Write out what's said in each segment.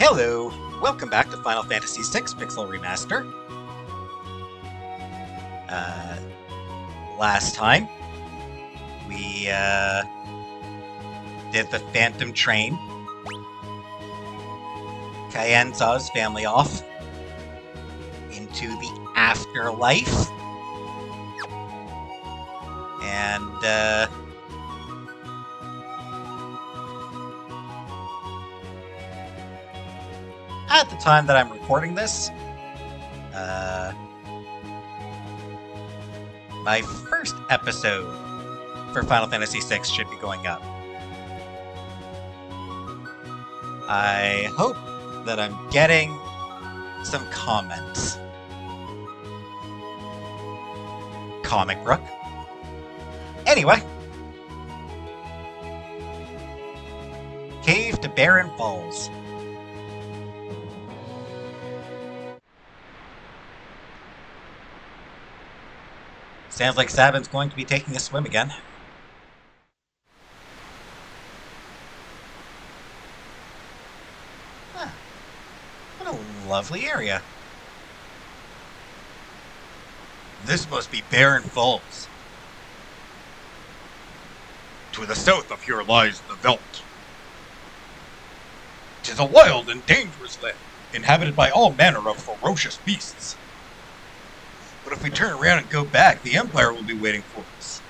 Hello! Welcome back to Final Fantasy VI Pixel Remaster. Last time, we, did the Phantom Train. Cayenne saw his family off into the afterlife. And, at the time that I'm recording this, my first episode for Final Fantasy VI should be going up. I hope that I'm getting some comments. Comic Brook. Anyway. Cave to Barren Falls. Sounds like Sabin's going to be taking a swim again. Huh. What a lovely area. This must be Barren Falls. To the south of here lies the Veldt. 'Tis a wild and dangerous land, inhabited by all manner of ferocious beasts. But if we turn around and go back, the Empire will be waiting for us.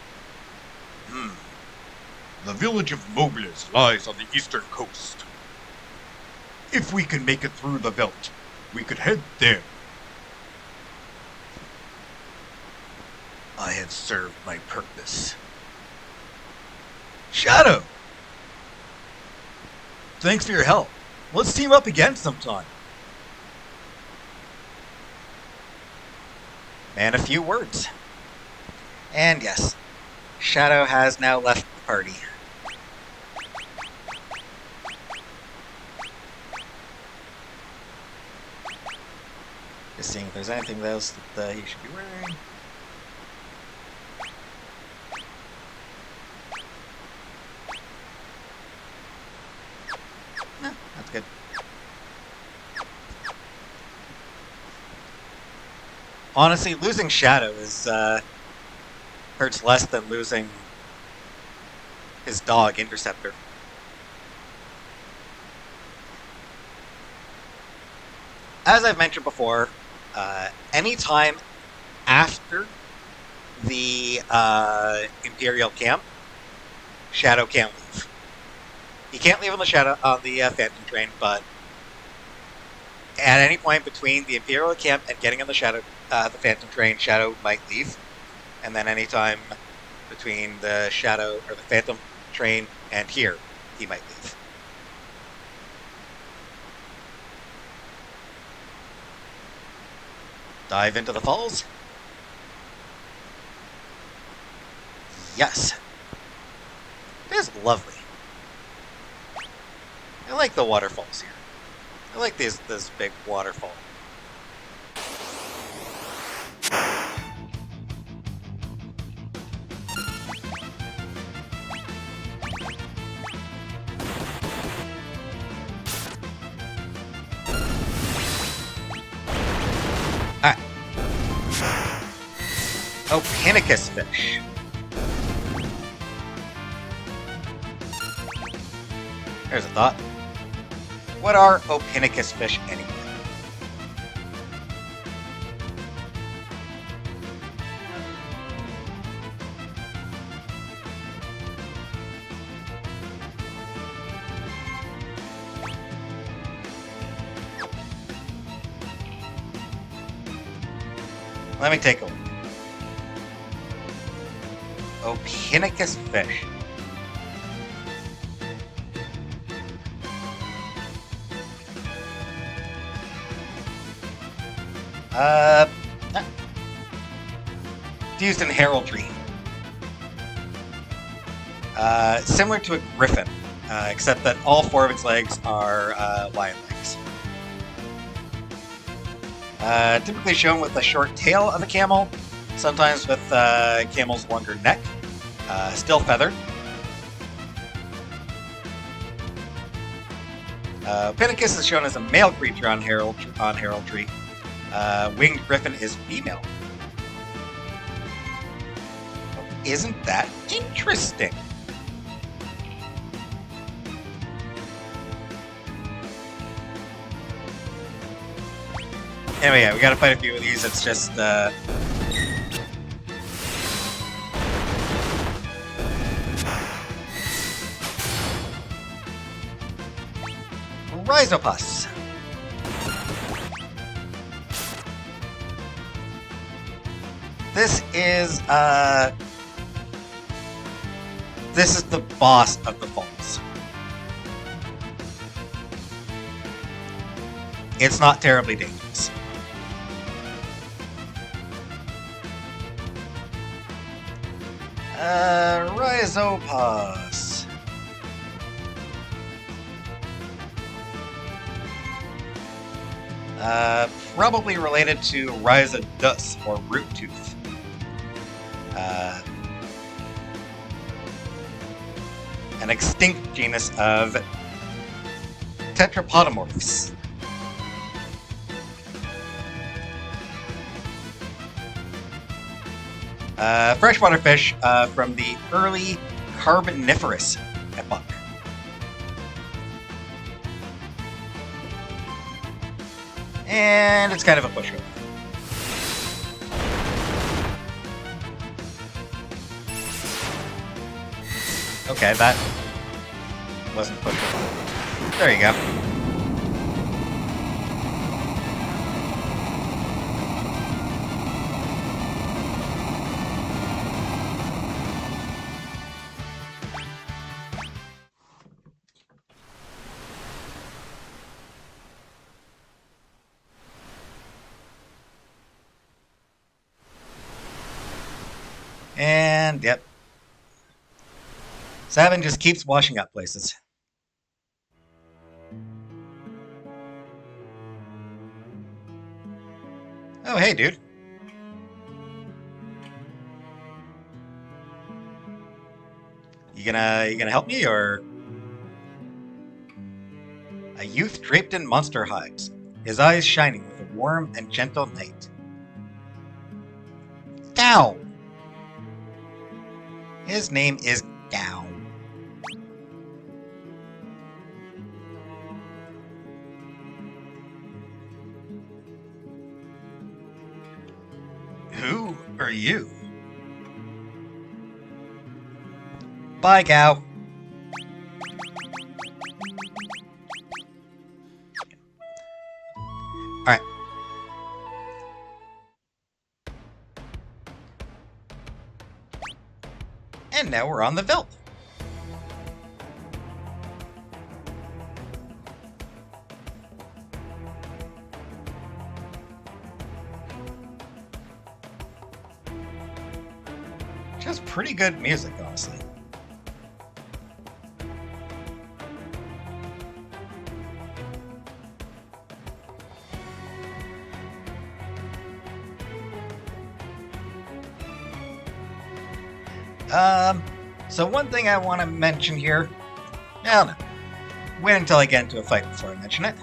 The village of Mobliz lies on the eastern coast. If we can make it through the Veldt, we could head there. I have served my purpose. Shadow! Thanks for your help. Let's team up again sometime. And a few words. And yes, Shadow has now left the party. Just seeing if there's anything else that he should be wearing. No, that's good. Honestly, losing Shadow is hurts less than losing his dog, Interceptor. As I've mentioned before, anytime after the Imperial camp, Shadow can't leave. He can't leave on the Phantom Train, but at any point between the Imperial camp and getting on the Phantom Train, Shadow might leave. And then anytime between the Phantom Train and here, he might leave. Dive into the falls? Yes. It is lovely. I like the waterfalls here. I like this big waterfall. Alright. Ophinicus fish. There's a thought. What are Ophinicus fish anyway? Let me take a look. Ophinicus fish. It's used in heraldry. Similar to a griffin, except that all four of its legs are lion legs. Typically shown with the short tail of a camel, sometimes with camel's longer neck, still feathered. Pinnacus is shown as a male creature on heraldry. Winged Griffin is female. Isn't that interesting? Anyway, yeah, we gotta fight a few of these. It's just, Rhizopus. This is the boss of the falls. It's not terribly dangerous. Rhizopus. Probably related to Rhizodus or Root Tooth. An extinct genus of tetrapodomorphs. Freshwater fish from the early Carboniferous epoch. And it's kind of a pushover. Okay, that wasn't pushover. There you go. And, yep. Savin just keeps washing up places. Oh, hey, dude. You gonna help me, or? A youth draped in monster hides, his eyes shining with a warm and gentle light. Gao! His name is Gao. Who are you? Bye, Gao. Alright. And now we're on the Veldt. Which has pretty good music, honestly. So one thing I want to mention here, no, wait until I get into a fight before I mention it.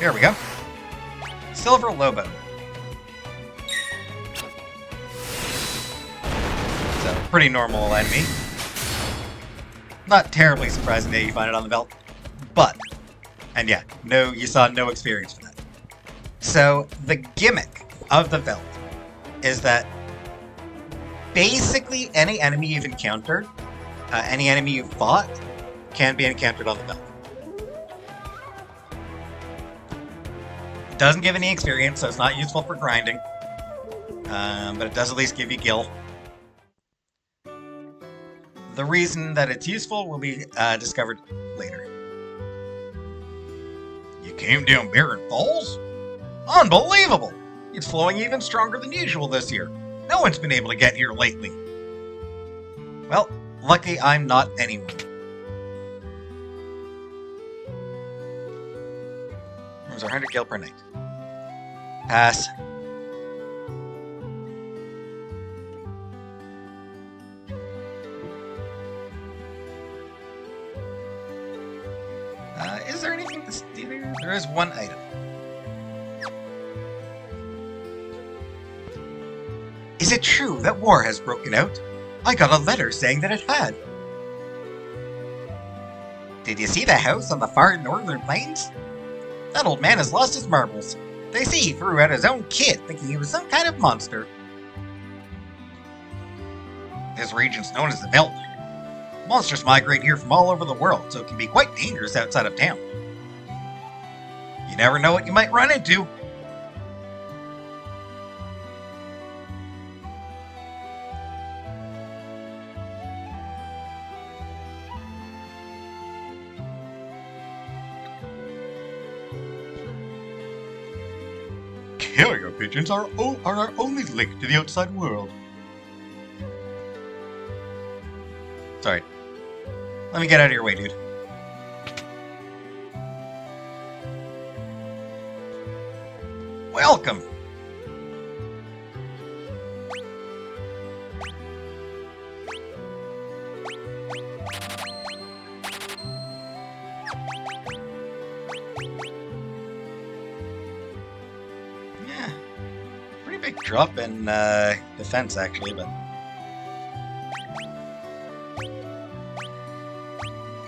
Here we go. Silver Lobo. So, pretty normal enemy. Not terribly surprising that you find it on the Veldt, but, and yeah, no, you saw no experience for that. So, the gimmick of the Veldt is that basically any enemy you've encountered, any enemy you've fought, can be encountered on the Veldt. Doesn't give any experience, so it's not useful for grinding. But it does at least give you gil. The reason that it's useful will be discovered later. You came down Barren Falls? Unbelievable! It's flowing even stronger than usual this year. No one's been able to get here lately. Well, lucky I'm not anyone. There's 100 gil per night. Pass. is one item. Is it true that war has broken out? I got a letter saying that it had. Did you see the house on the far northern plains? That old man has lost his marbles. They say he threw out his own kid, thinking he was some kind of monster. This region's known as the Veldt. Monsters migrate here from all over the world, so it can be quite dangerous outside of town. You never know what you might run into. Carrier pigeons are our only link to the outside world. Sorry. Let me get out of your way, dude. Welcome! Yeah. Pretty big drop in defense, actually, but...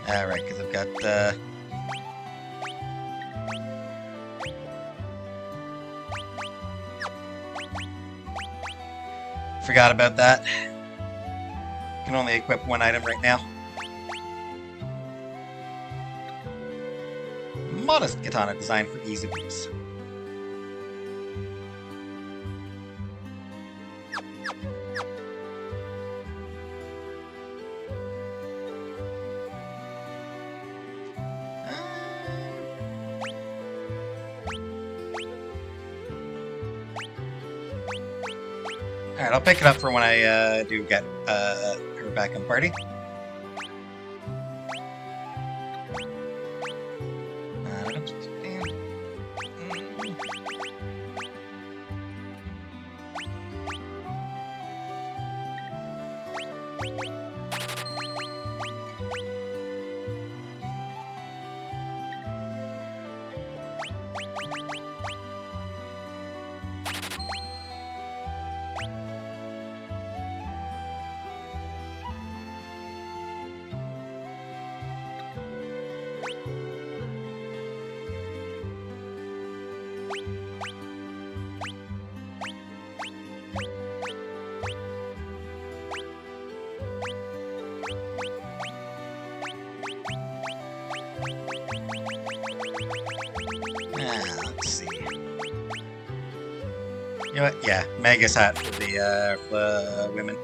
Alright, because I've got, forgot about that. Can only equip one item right now. Modest katana design for ease of use. Alright, I'll pick it up for when I do get her back in the party. Let's see. You know what? Yeah, Magus hat for the women.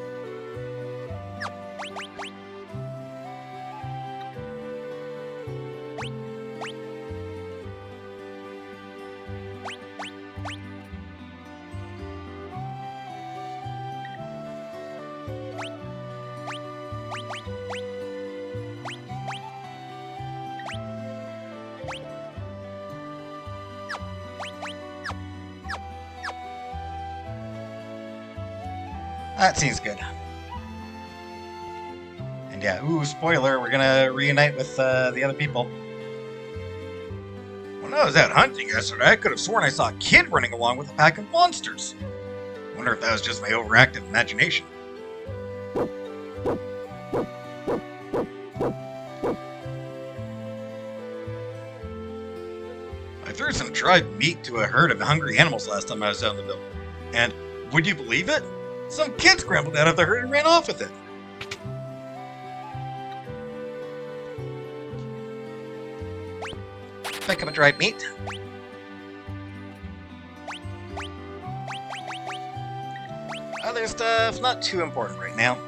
That seems good. And yeah, ooh, spoiler, we're gonna reunite with the other people. When I was out hunting yesterday, I could have sworn I saw a kid running along with a pack of monsters. Wonder if that was just my overactive imagination. I threw some dried meat to a herd of hungry animals last time I was out in the village. And, would you believe it? Some kid scrambled out of the herd and ran off with it. Pick up a dried meat. Other stuff, not too important right now.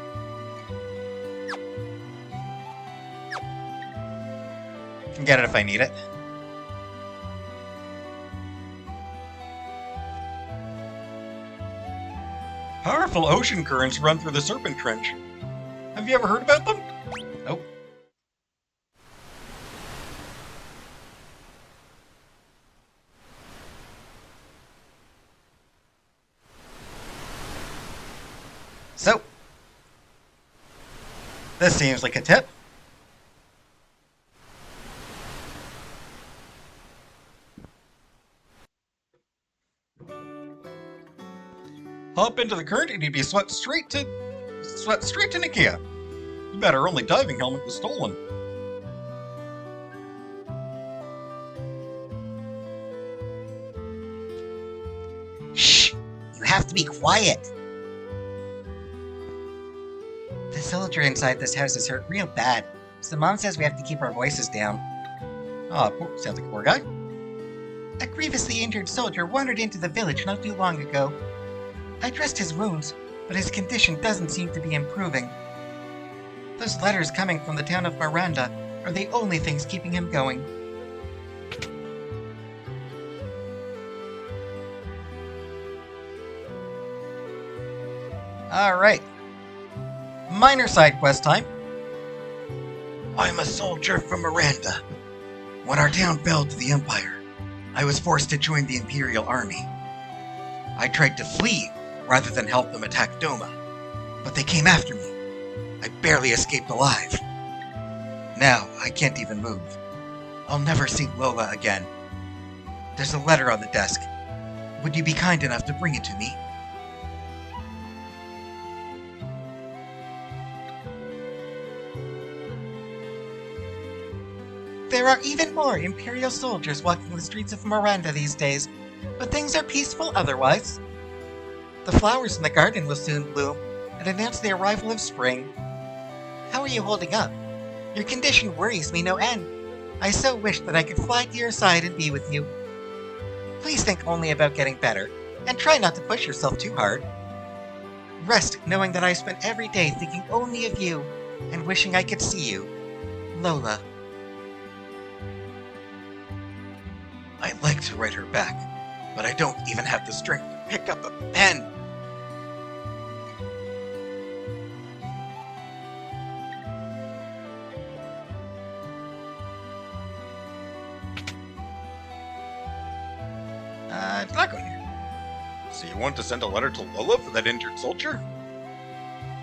Can get it if I need it. Powerful ocean currents run through the Serpent Trench. Have you ever heard about them? Nope. So, this seems like a tip. Hop into the current and you'd be swept straight to Nikia. You bet our only diving helmet was stolen. Shh! You have to be quiet! The soldier inside this house is hurt real bad, so Mom says we have to keep our voices down. Oh, sounds like a poor guy. A grievously injured soldier wandered into the village not too long ago. I dressed his wounds, but his condition doesn't seem to be improving. Those letters coming from the town of Miranda are the only things keeping him going. Alright. Minor side quest time. I'm a soldier from Miranda. When our town fell to the Empire, I was forced to join the Imperial Army. I tried to flee rather than help them attack Doma, but they came after me. I barely escaped alive. Now, I can't even move. I'll never see Lola again. There's a letter on the desk. Would you be kind enough to bring it to me? There are even more Imperial soldiers walking the streets of Miranda these days, but things are peaceful otherwise. The flowers in the garden will soon bloom and announce the arrival of spring. How are you holding up? Your condition worries me no end. I so wish that I could fly to your side and be with you. Please think only about getting better, and try not to push yourself too hard. Rest knowing that I spent every day thinking only of you, and wishing I could see you. Lola. I'd like to write her back, but I don't even have the strength to pick up a pen. It's not going here. So you want to send a letter to Lola for that injured soldier?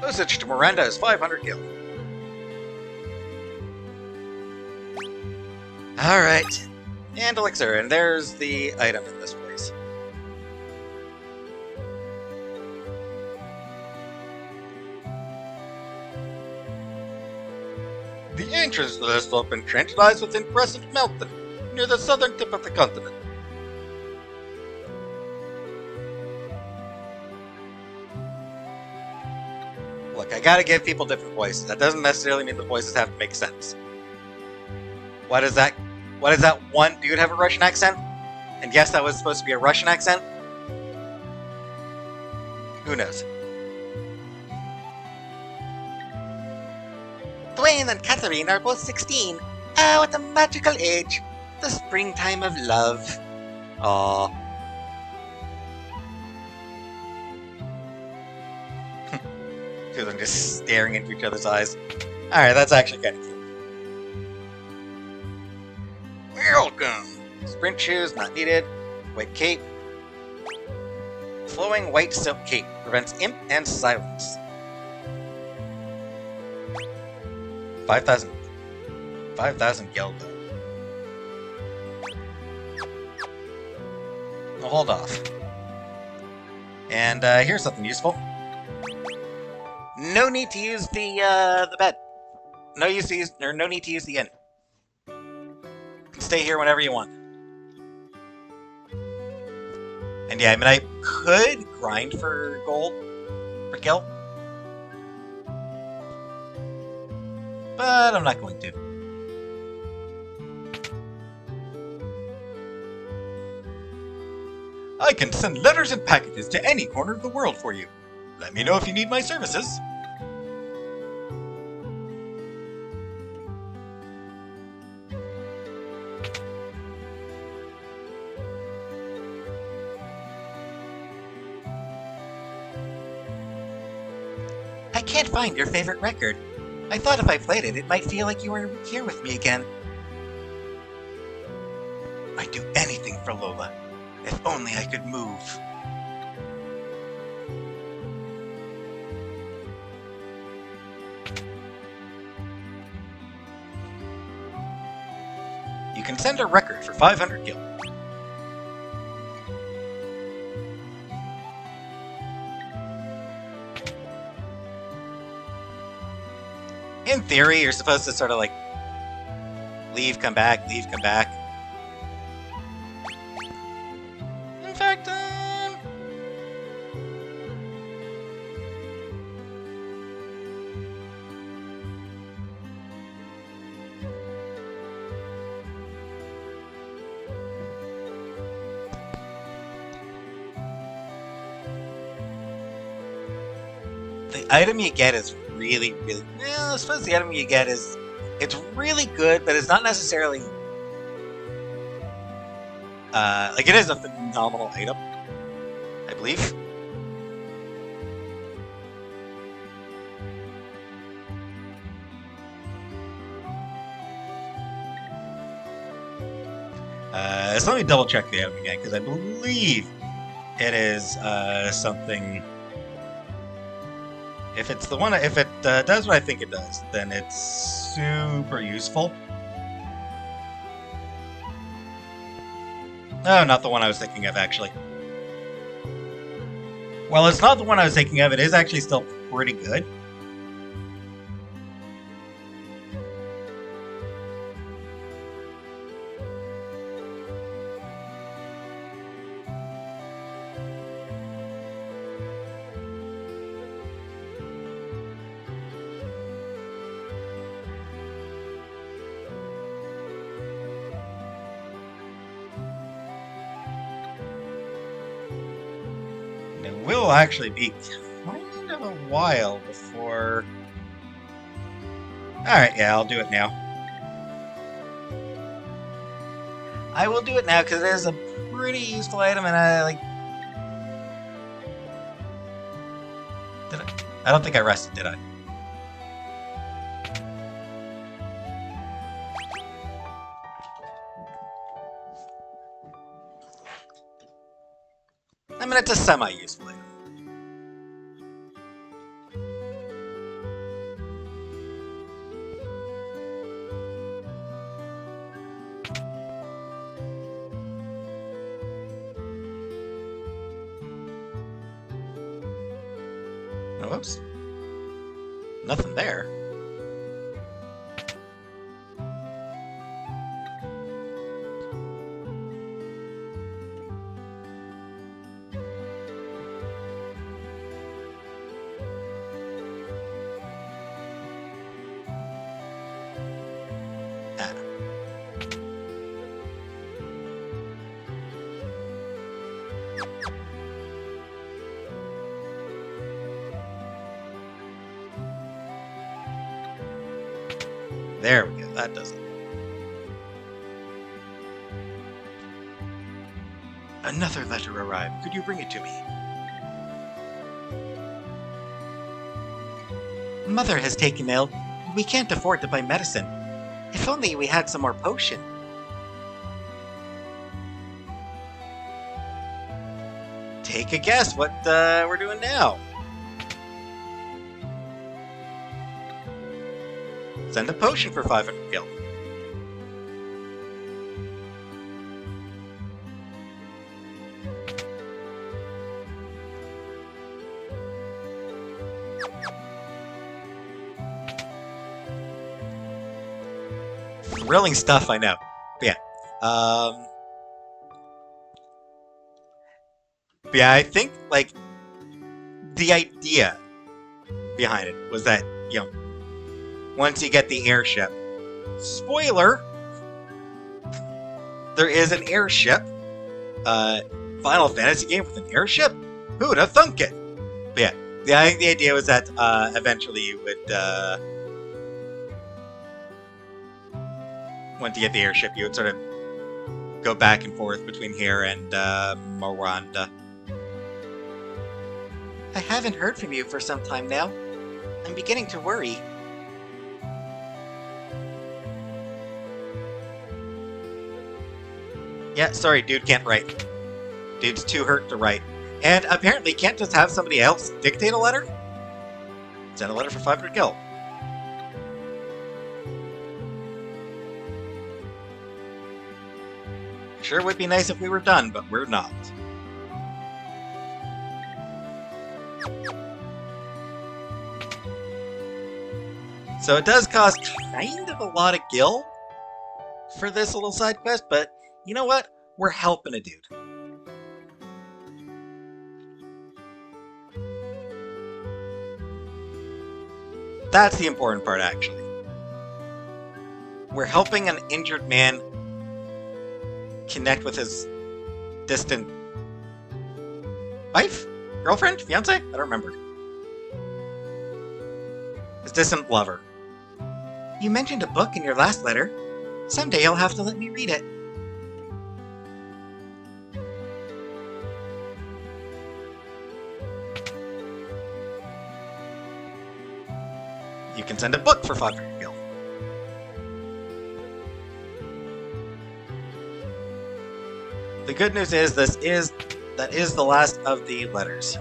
Postage to Miranda is 500 gil. Alright. And elixir, and there's the item in this place. The entrance to this open trench lies within Crescent Mountain, near the southern tip of the continent. Look, I gotta give people different voices. That doesn't necessarily mean the voices have to make sense. What is that? What does that one dude have a Russian accent? And yes, that was supposed to be a Russian accent? Who knows? Dwayne and Catherine are both 16. Ah, what a magical age. The springtime of love. Aww. Two of them just staring into each other's eyes. Alright, that's actually kind of cute. Welcome! Sprint shoes, not needed. White cape. Flowing white silk cape. Prevents imp and silence. 5,000. 5,000 gil, though. I'll hold off. And here's something useful. No need to use the bed. No need to use the inn. Stay here whenever you want. And yeah, I mean, I could grind for gold, for gil, but I'm not going to. I can send letters and packages to any corner of the world for you. Let me know if you need my services. I can't find your favorite record. I thought if I played it, it might feel like you were here with me again. I'd do anything for Lola. If only I could move. You can send a record for 500 gil. In theory, you're supposed to sort of like leave, come back, leave, come back. In fact, the item you get is really, really... Well, I suppose the item you get is... It's really good, but it's not necessarily... like, it is a phenomenal item, I believe. So let me double check the item again, because I believe it is something... If it's the one, if it does what I think it does, then it's super useful. No, not the one I was thinking of, actually. Well, it's not the one I was thinking of. It is actually still pretty good. It will actually be kind of a while before... Alright, yeah, I'll do it now. I will do it now because it is a pretty useful item, and I like... Did I don't think I rested, did I? I mean, it's a semi-useful item. Oh, whoops. Nothing there. There we go, that does it. Another letter arrived. Could you bring it to me? Mother has taken ill. We can't afford to buy medicine. If only we had some more potion. Take a guess what we're doing now. Send a potion for 500 gil. Thrilling stuff, I know. But yeah. But yeah, I think, like, the idea behind it was that, you know, once you get the airship, spoiler, there is an airship. Final Fantasy game with an airship? Who'd have thunk it? But yeah, I think the idea was that eventually you would, once you get the airship, you would sort of go back and forth between here and Miranda. I haven't heard from you for some time now. I'm beginning to worry. Yeah, sorry, dude can't write. Dude's too hurt to write. And apparently can't just have somebody else dictate a letter? Send a letter for 500 gil. Sure would be nice if we were done, but we're not. So it does cost kind of a lot of gil for this little side quest, but you know what? We're helping a dude. That's the important part, actually. We're helping an injured man connect with his distant wife? Girlfriend? Fiance? I don't remember. His distant lover. You mentioned a book in your last letter. Someday you'll have to let me read it. You can send a book for 500 gil. The good news is that is the last of the letters.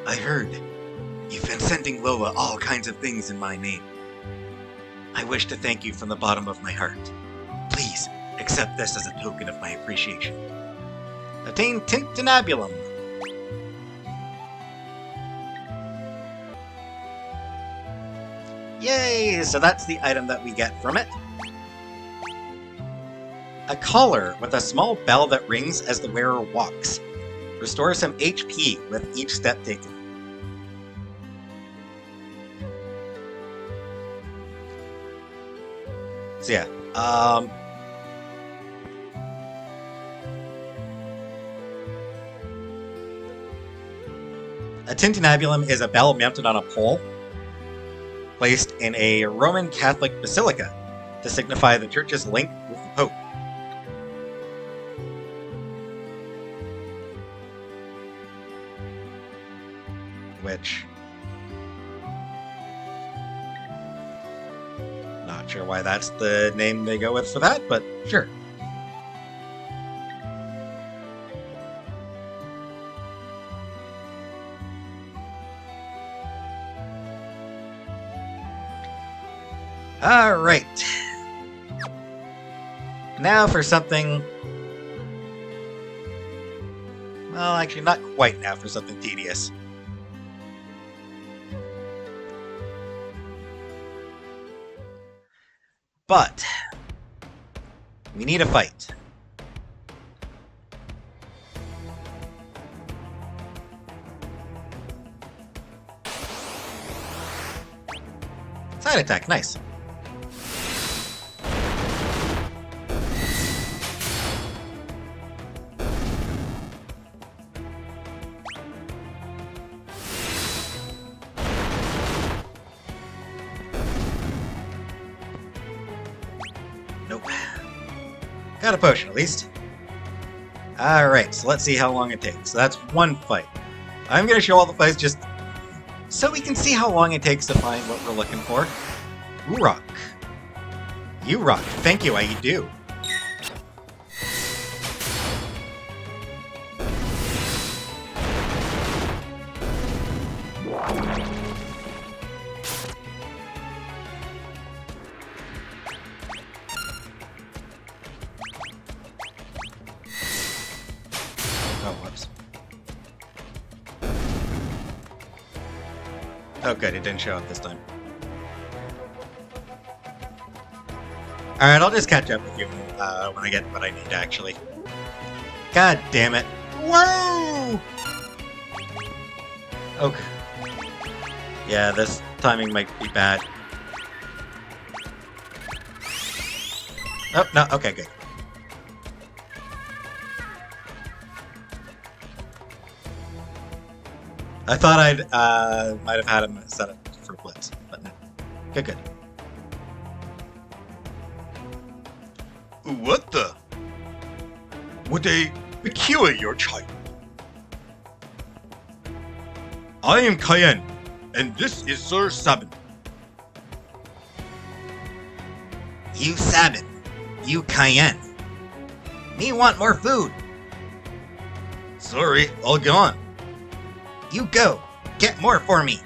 I heard you've been sending Lola all kinds of things in my name. I wish to thank you from the bottom of my heart. Please accept this as a token of my appreciation. Obtain Tintinabulum. Yay! So that's the item that we get from it. A collar with a small bell that rings as the wearer walks. Restores some HP with each step taken. So yeah, a tintinabulum is a bell mounted on a pole, placed in a Roman Catholic basilica to signify the church's link with the Pope. Which, not sure why that's the name they go with for that, but sure. Alright. Now for something... Well, actually not quite now for something tedious. But we need a fight. Side attack, nice. Nope. Got a potion, at least. Alright, so let's see how long it takes. So that's one fight. I'm going to show all the fights just so we can see how long it takes to find what we're looking for. You rock. You rock. Thank you, I do. Oh good, it didn't show up this time. Alright, I'll just catch up with you when I get what I need, actually. God damn it. Whoa! Okay. Yeah, this timing might be bad. Oh, no, okay, good. I thought I'd might have had him set up for blitz, but no. Good, good. What the? What a peculiar child. I am Cayenne, and this is Sir Sabin. You Sabin. You Cayenne. Me want more food. Sorry, all gone. You go. Get more for me.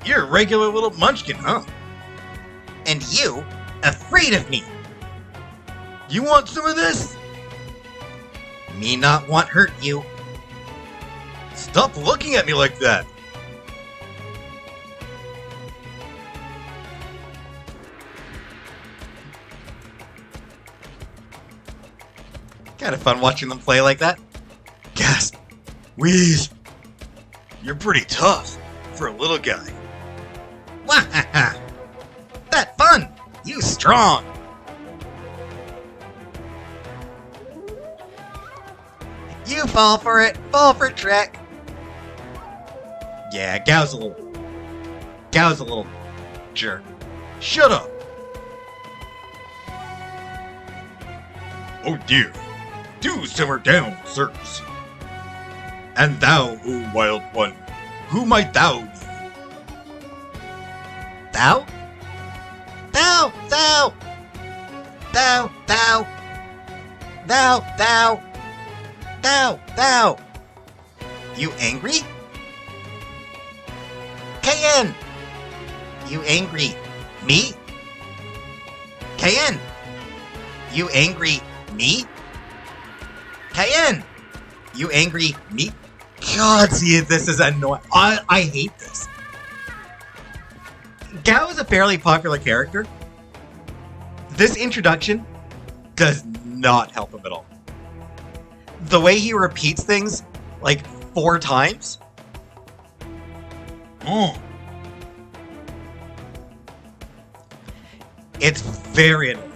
You're a regular little munchkin, huh? And you, afraid of me. You want some of this? Me not want hurt you. Stop looking at me like that! Kind of fun watching them play like that. Gasp! Wheeze! You're pretty tough for a little guy. Wahaha! That fun! You strong! You fall for it! Fall for Trek! Yeah, Gao's a little jerk. Shut up! Oh dear. Do simmer down, sirs. And thou, O wild one, who might thou be? Thou? Thou! Thou! Thou! Thou! Thou! Thou! Thou! Thou! You angry? Cayenne! You angry? Me? Cayenne! You angry? Me? Cayenne! You angry? Me? God, see, this is annoying. I hate this. Gao is a fairly popular character. This introduction does not help him at all. The way he repeats things like 4 times. It's very annoying.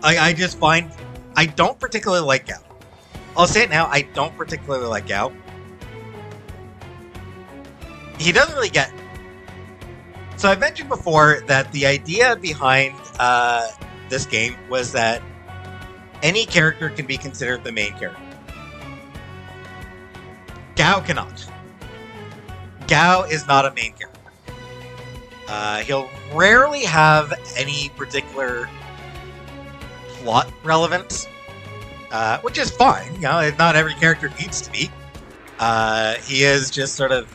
I just find I don't particularly like Gao. I'll say it now, I don't particularly like Gao. He doesn't really get... So I mentioned before that the idea behind this game was that any character can be considered the main character. Gao cannot. Gao is not a main character. He'll rarely have any particular plot relevance, which is fine. You know, not every character needs to be. He is just sort of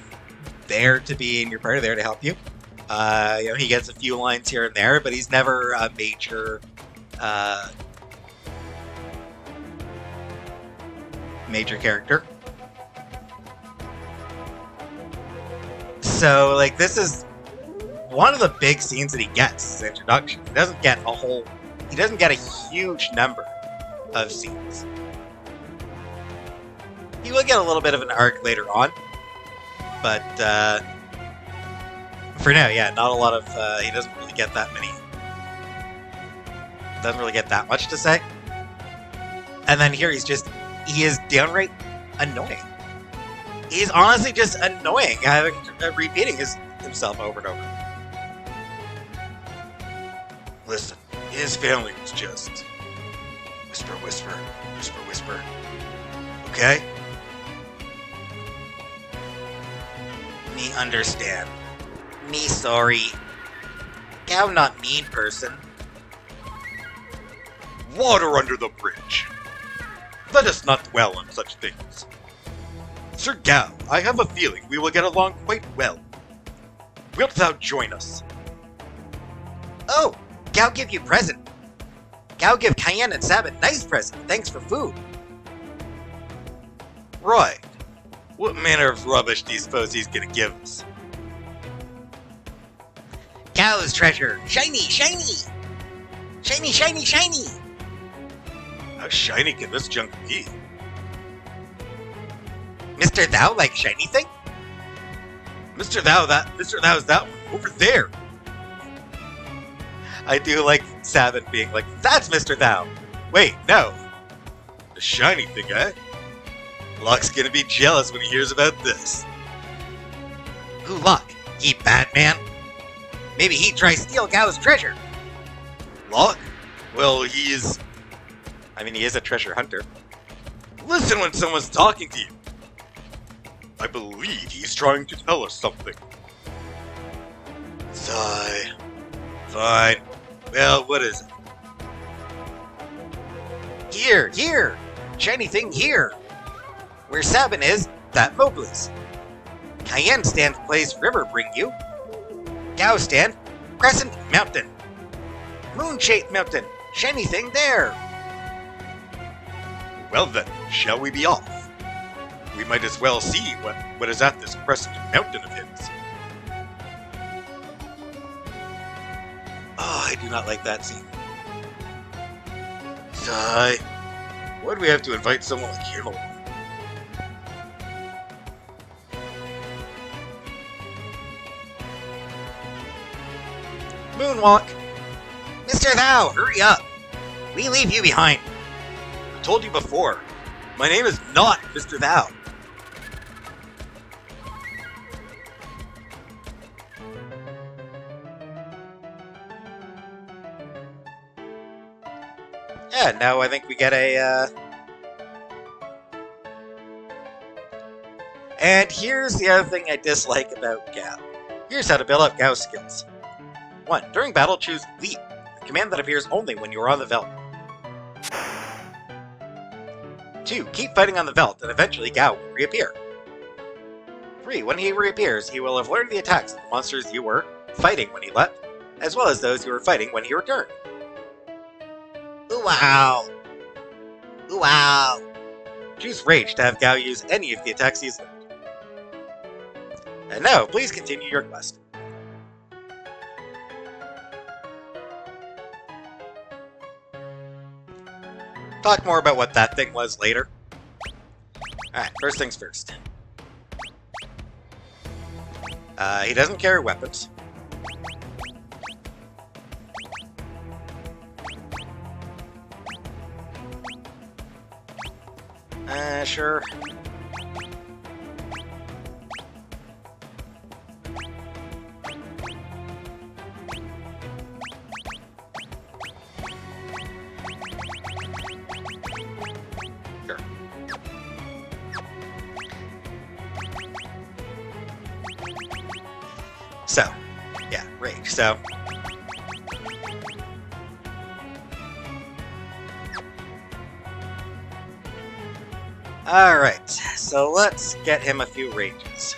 there to be in your party, there to help you. You know, he gets a few lines here and there, but he's never a major character. So, like, this is one of the big scenes that he gets, his introduction. He doesn't get a huge number of scenes. He will get a little bit of an arc later on, but for now, yeah, not a lot of, he doesn't really get that many, doesn't really get that much to say. And then here he is downright annoying. He's honestly just annoying, having repeating himself over and over. Listen, his family was just whisper, whisper, whisper, whisper. Okay? Me understand. Me sorry. Gao not mean person. Water under the bridge. Let us not dwell on such things. Sir Gao, I have a feeling we will get along quite well. Wilt thou join us? Oh, Gao give you present. Gao give Cayenne and Sab a nice present. Thanks for food. Right. What manner of rubbish do you suppose he's gonna give us? Gao's treasure. Shiny, shiny! Shiny, shiny, shiny! How shiny can this junk be? Mr. Thou like shiny thing? Mr. Thou's that one over there. I do like Sabin being like, that's Mr. Thou. Wait, no. The shiny thing, eh? Locke's gonna be jealous when he hears about this. Who Locke? He bad man? Maybe he try steal Gao's treasure. Locke? Well, he is a treasure hunter. Listen when someone's talking to you. I believe he's trying to tell us something. Sigh. Fine. Well, what is it? Here! Shiny thing here! Where Sabin is, that Mobliz. Cayenne stand place river bring you. Gao stand, Crescent Mountain. Moon-shaped mountain, shiny thing there. Well then, shall we be off? We might as well see what is at this crescent mountain of his. Oh, I do not like that scene. Sigh. Why do we have to invite someone like him along? Moonwalk! Mr. Thou, hurry up! We leave you behind. I told you before, my name is not Mr. Thou. Yeah, now I think we get a, And here's the other thing I dislike about Gao. Here's how to build up Gao's skills. 1. During battle, choose Leap, a command that appears only when you are on the Veldt. 2. Keep fighting on the Veldt, and eventually Gao will reappear. 3. When he reappears, he will have learned the attacks of the monsters you were fighting when he left, as well as those you were fighting when he returned. Ooh wow! Ooh wow! Choose Rage to have Gao use any of the attacks he's learned. And now, please continue your quest. Talk more about what that thing was later. Alright, first things first. He doesn't carry weapons. Sure. Sure. So, yeah, rage. So, alright, so let's get him a few rages.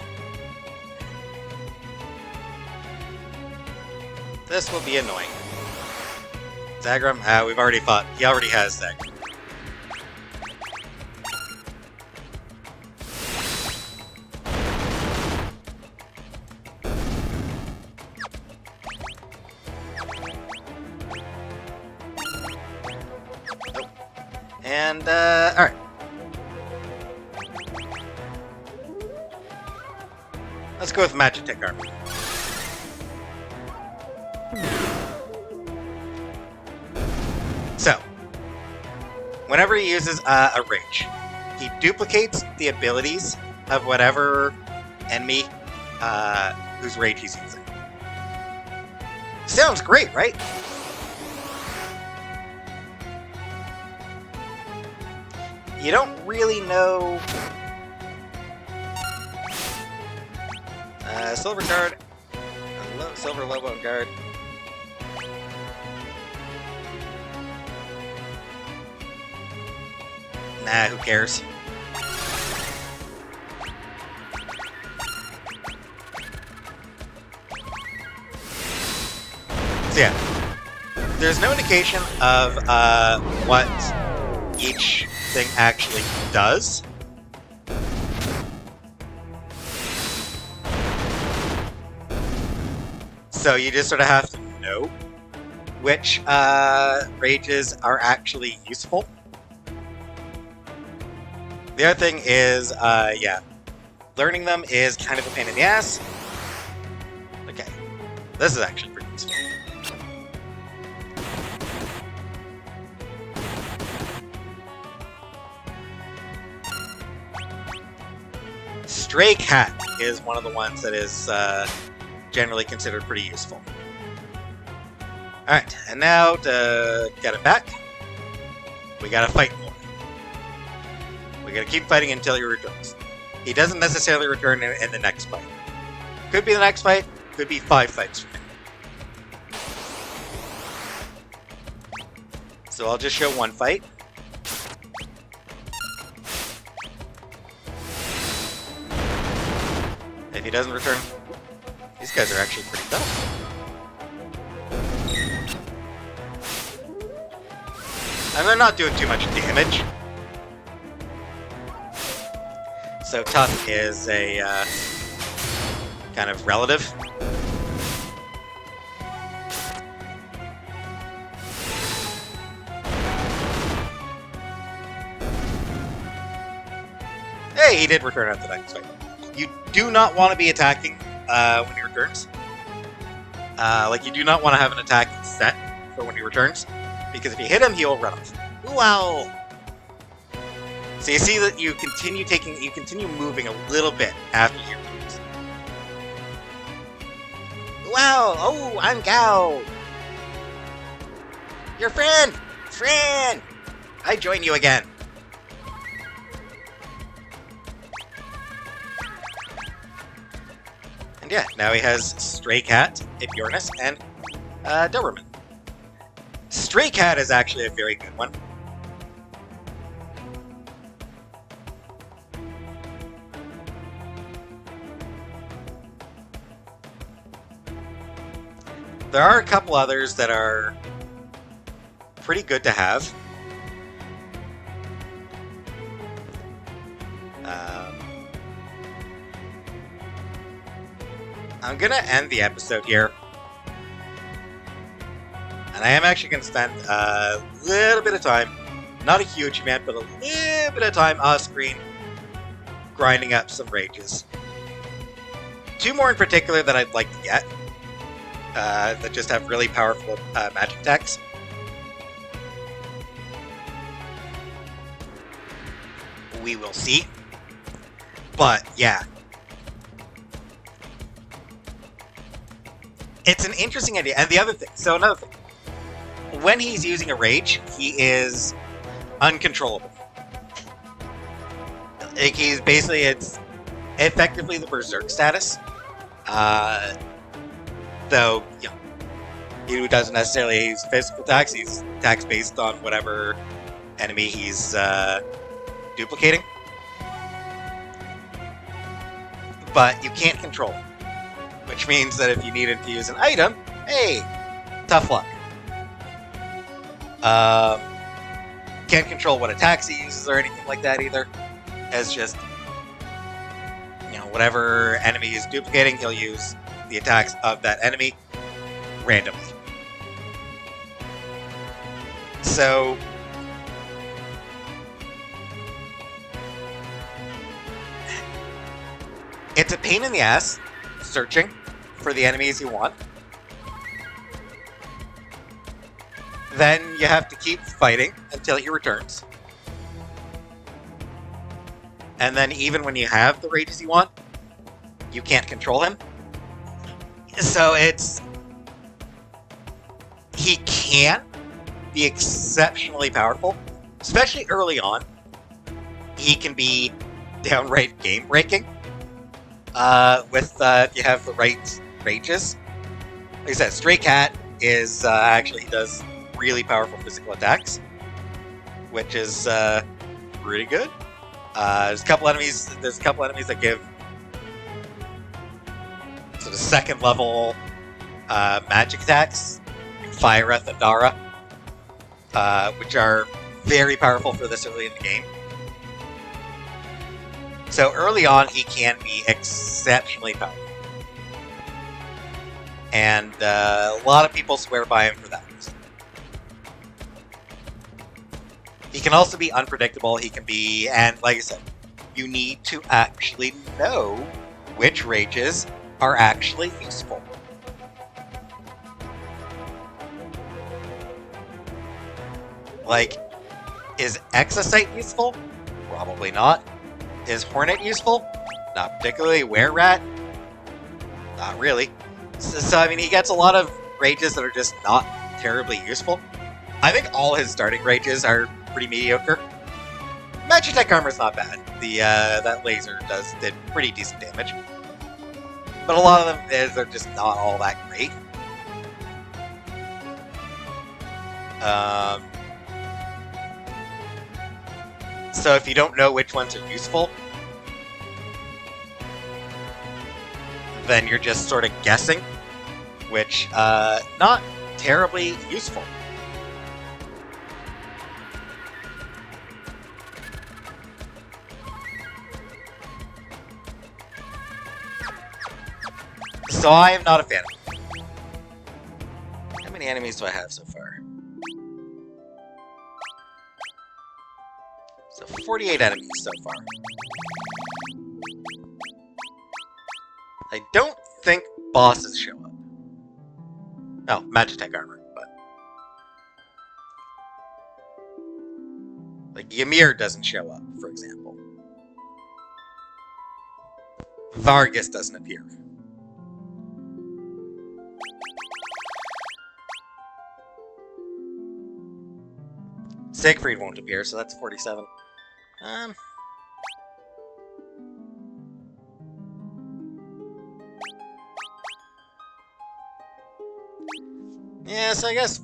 This will be annoying. Zagrum? We've already fought. He already has Zagrum. Nope. And, alright. Let's go with Magitek Armor. So, whenever he uses a rage, he duplicates the abilities of whatever enemy whose rage he's using. Sounds great, right? You don't really know... Silver guard. Silver Lobo guard. Nah, who cares? So yeah, there's no indication of what each thing actually does. So you just sort of have to know which rages are actually useful. The other thing is, yeah, learning them is kind of a pain in the ass. Okay, this is actually pretty useful. Stray Cat is one of the ones that is generally considered pretty useful. Alright, and now to get it back, we gotta fight more. We gotta keep fighting until he returns. He doesn't necessarily return in the next fight. Could be the next fight, could be 5 fights from now. So I'll just show one fight. If he doesn't return, these guys are actually pretty tough. And they're not doing too much damage. So tough is a kind of relative. Hey, he did return after that fight. You do not want to be attacking when he returns. Like, you do not want to have an attack set for when he returns, because if you hit him, he will run off. Wow! So you see that you continue moving a little bit after he returns. Wow! Oh, I'm Gao! Your friend! Friend! I join you again. And yeah, now he has Stray Cat, Epyornis, and Doberman. Stray Cat is actually a very good one. There are a couple others that are pretty good to have. I'm gonna end the episode here. And I am actually gonna spend a little bit of time, not a huge amount, but a little bit of time off screen, grinding up some rages. Two more in particular that I'd like to get, that just have really powerful magic attacks. We will see. But, yeah. It's an interesting idea. And the other thing, so another thing. When he's using a rage, he is uncontrollable. Like, he's basically, it's effectively the berserk status. Though, you know, he doesn't necessarily use physical attacks, he's attacks based on whatever enemy he's duplicating. But you can't control him. Which means that if you needed to use an item, hey, tough luck. Can't control what attacks he uses or anything like that either. It's just, you know, whatever enemy is duplicating, he'll use the attacks of that enemy randomly. So, it's a pain in the ass searching for the enemies you want. Then you have to keep fighting until he returns. And then even when you have the rages you want, you can't control him. So he can be exceptionally powerful, especially early on. He can be downright game-breaking. If you have the right rages. Like I said, Stray Cat is actually, he does really powerful physical attacks, which is pretty good. There's a couple enemies that give sort of second level magic attacks, like Fire and Dara, which are very powerful for this early in the game. So early on, he can be exceptionally powerful. And a lot of people swear by him for that reason. He can also be unpredictable. He can be, and like I said, you need to actually know which rages are actually useful. Like, is Exocyte useful? Probably not. Is Hornet useful? Not particularly. Were-Rat? Not really. So, I mean, he gets a lot of rages that are just not terribly useful. I think all his starting rages are pretty mediocre. Magitech Armor's not bad. That laser did pretty decent damage. But a lot of them, they're just not all that great. So if you don't know which ones are useful, then you're just sort of guessing, which, not terribly useful. So I am not a fan of it. How many enemies do I have so far? So 48 enemies so far. I don't think bosses show up. Oh, Magitech armor, but... like, Ymir doesn't show up, for example. Vargas doesn't appear. Siegfried won't appear, so that's 47. Yeah, so I guess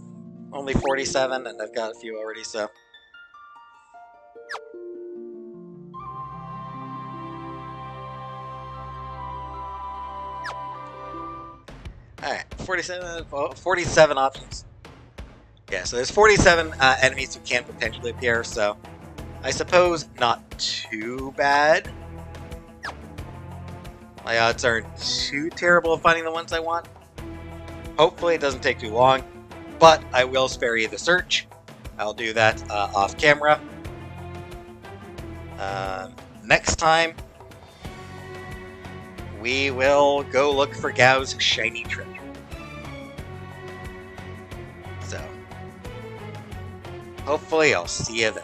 only 47, and I've got a few already, so... Alright, 47 options. Yeah, so there's 47 enemies who can potentially appear, so I suppose not too bad. My odds aren't too terrible of finding the ones I want. Hopefully it doesn't take too long, but I will spare you the search. I'll do that off camera. Next time, we will go look for Gao's shiny treasure. So, hopefully I'll see you then.